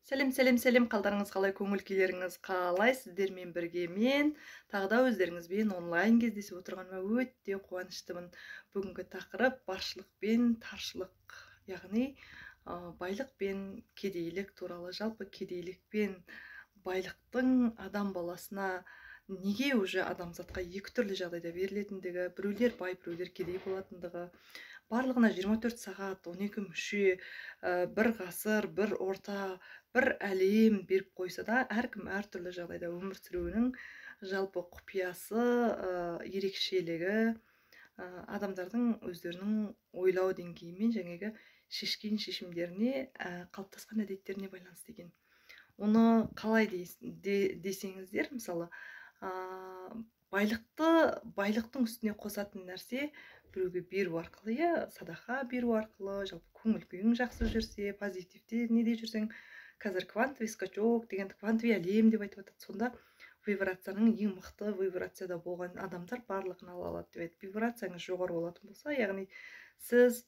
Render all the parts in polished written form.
Сәлем, қалдарыңыз қалай, көңіл күйлеріңіз қалай? Сіздермен бірге мен тағы да өздеріңізбен онлайн кездесіп отырғаныма өте қуаныштымын. Бүгінгі тақырып баршылық пен таршылық, яғни байлық пен кедейлік туралы. Жалпы кедейлік пен байлықтың адам баласына неге уже адамзатқа екі түрлі жағдайда берілетіндігі, біреулер бай, біреулер кедей болатындығы, барлығына 24 сағат, 12 мүше, бір ғасыр, бір орта, бір әлем беріп қойса да, әркім әртүрлі жағдайда өмір сүруінің жалпы құпиясы, ерекшелігі адамдардың өздерінің ойлау деңгейімен жаңағы шешкен шешімдеріне, қалыптасқан әдеттеріне байланысты екен. Оны қалай десеңіздер, мысалы, байлықтың үстіне қосатын нәрсе біреуге беру арқылы, садақа беру арқылы, жалпы көңіл күйің жақсы жүрсе, позитивте неде жүрсең, қазір квантовый скачок деген, квантовый әлем деп айтып жатады. Сонда вибрацияның ең мықты вибрацияда болған адамдар барлығын ала алады деп айтады. Вибрацияңыз жоғары болатын болса, яғни сіз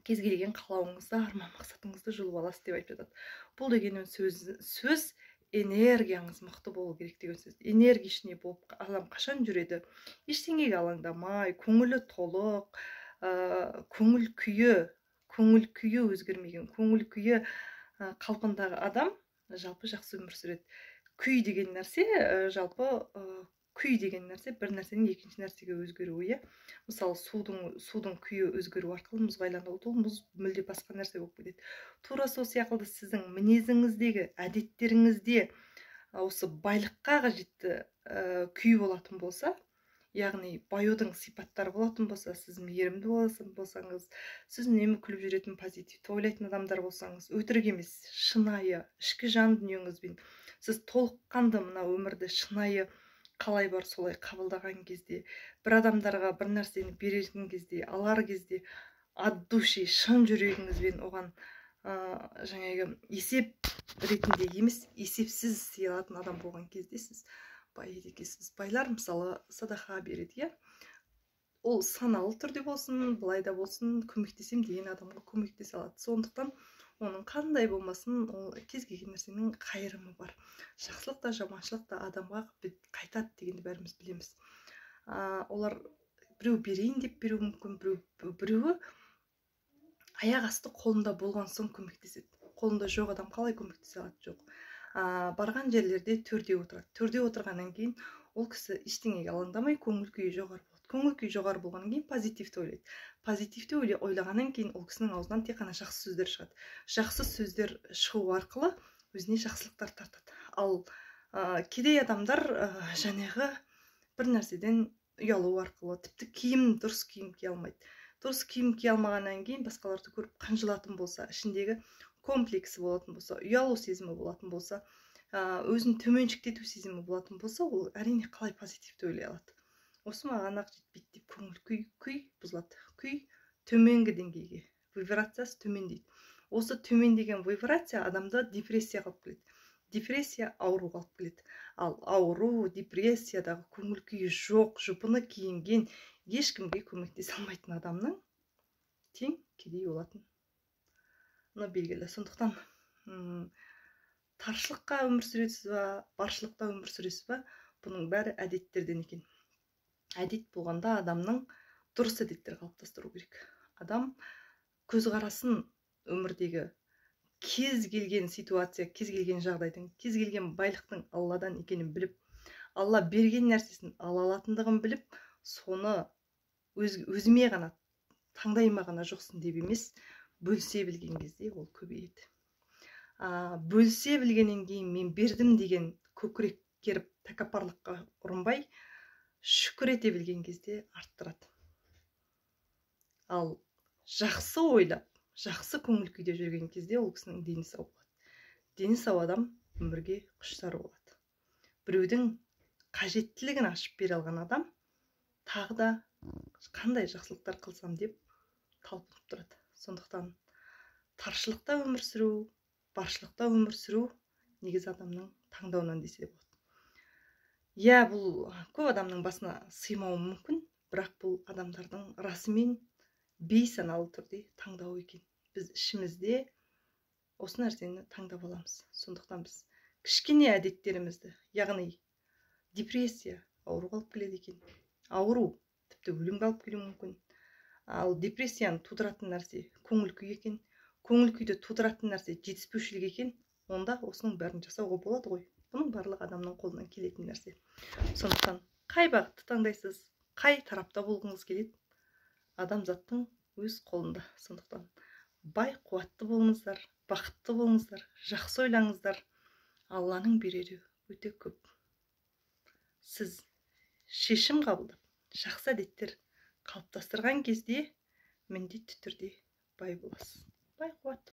кез келген қалауыңызды, арман мақсатыңызды жұлып аласыз деп айтып жатады. Бұл деген сөз энергияңыз мықты болу керек деген сөз. Энергичный болып адам қашан жүреді? Ештеңеге алаңдамай, көңілі толық, көңіл күйі өзгермеген, көңіл күйі қалпындағы адам жалпы жақсы өмір сүреді. Күй деген нәрсе, бір нәрсенің екінші нәрсеге өзгеруі. Мысалы, судың күйі өзгеру арқылы мұзға айналады, ол мұз мүлде басқа нәрсе болып кетеді. Тура сол сияқты сіздің мінезіңіздегі, әдеттеріңізде осы байлыққа қажетті күй болатын болса, яғни баюдың сипаттары болатын болса, сіз мейірімді болсаңыз, сіз үнемі күліп жүретін, позитивті ойлайтын адамдар болсаңыз, өтірік емес, шынайы, ішкі жан дүниеңізбен сіз толыққанды мына өмірді шынайы қалай бар солай қабылдаған кезде, бір адамдарға бір нәрсені беретін кезде, алар кезде от души, шын жүрегіңізбен оған жаңағы есеп ретінде емес, есепсіз сыйлатын адам болған кезде сіз бай екенсіз. Байлар мысалы садақа береді, ол саналы түрде болсын, былай да болсын, көмектесем деген адамға көмектесе алады. Сондықтан оның қандай болмасын, ол кез келген нәрсенің қайырымы бар. Жақсылық та, жаманшылық та адамға қайтады дегенді бәріміз білеміз. Олар біреу берейін деп беруі мүмкін, біреуі аяқ асты қолында болған соң көмектеседі. Қолында жоқ адам қалай көмектесе алады? Жоқ. Барған жерлерде төрде отырады. Төрде отырғаннан кейін ол кісі ештеңеге алаңдамай, көңіл күйі жоғары болады. Көңіл күйі жоғары болғаннан кейін позитивті ойлайды. Позитивті ойлағаннан кейін ол кісінің аузынан тек қана жақсы сөздер шығады. Жақсы сөздер шығу арқылы өзіне жақсылықтар тартады. Ал кедей адамдар жаңағы бір нәрседен ұялу арқылы, тіпті дұрыс киім кие алмайды. Дұрыс киім кие алмағаннан кейін басқаларды көріп қынжылатын болса, ішіндегі комплексі болатын болса, ұялу сезімі болатын болса, өзін төменшіктету сезімі болатын болса, ол әрине қалай позитивті ойлай алады? Осы маған ақ жетпейді деп көңіл күй бұзылады. Күй төменгі деңгейге, вибрациясы төмендейді. Осы төмендеген вибрация адамды депрессияға алып келеді. Депрессия ауруға алып келеді. Ал ауру, депрессиядағы көңіл күйі жоқ, жұпыны киінген, ешкімге көмектесе алмайтын адамның тең кедей болатын. Мұны белгілі. Сондықтан таршылыққа өмір сүресіз ба, баршылықта өмір сүресіз ба, бұның бәрі әдеттерден екен. Әдет болғанда адамның дұрыс әдеттер қалыптастыру керек. Адам көзқарасын өмірдегі кез келген ситуация, кез келген жағдайдың, кез келген байлықтың Алладан екенін біліп, Алла берген нәрсесін ала алатындығын біліп, соны өзіме ғана, таңдайыма ғана жоқсын деп емес, бөлісе білген кезде ол көбейеді. Бөлісе білгеннен кейін мен бердім деген көкірек керіп тәкаппарлыққа ұрынбай, шүкір ете білген кезде арттырады. Ал жақсы ойлап, жақсы көңіл күйде жүрген кезде ол кісінің дені сау болады. Дені сау адам өмірге құштар болады. Біреудің қажеттілігін ашып бере алған адам тағы да қандай жақсылықтар қылсам деп талпынып тұрады. Сондықтан таршылықта өмір сүру, баршылықта өмір сүру негізі адамның таңдауынан десе де болады. Бұл көп адамның басына сыймауы мүмкін, бірақ бұл адамдардың расымен бейсаналы түрде таңдауы екен. Біз ішімізде осы нәрсені таңдап аламыз. Сондықтан біз кішкене әдеттерімізді, яғни депрессия ауруға алып келеді екен. Ауру тіпті өлімге алып келуі мүмкін. Ал депрессияны тудыратын нәрсе көңіл күй екен. Көңіл күйді тудыратын нәрсе жетіспеушілік екен. Онда осының бәрін жасауға болады ғой. Бұның барлығы адамның қолынан келетін нәрсе. Сондықтан қай бағытты таңдайсыз, қай тарапта болғыңыз келеді, адамзаттың өз қолында. Сондықтан бай, қуатты болыңыздар, бақытты болыңыздар, жақсы ойлаңыздар. Алланың берері өте көп. Сіз шешім қабылдап, жақсы әдеттер қалыптастырған кезде міндетті түрде бай боласыз. Бай, қуатты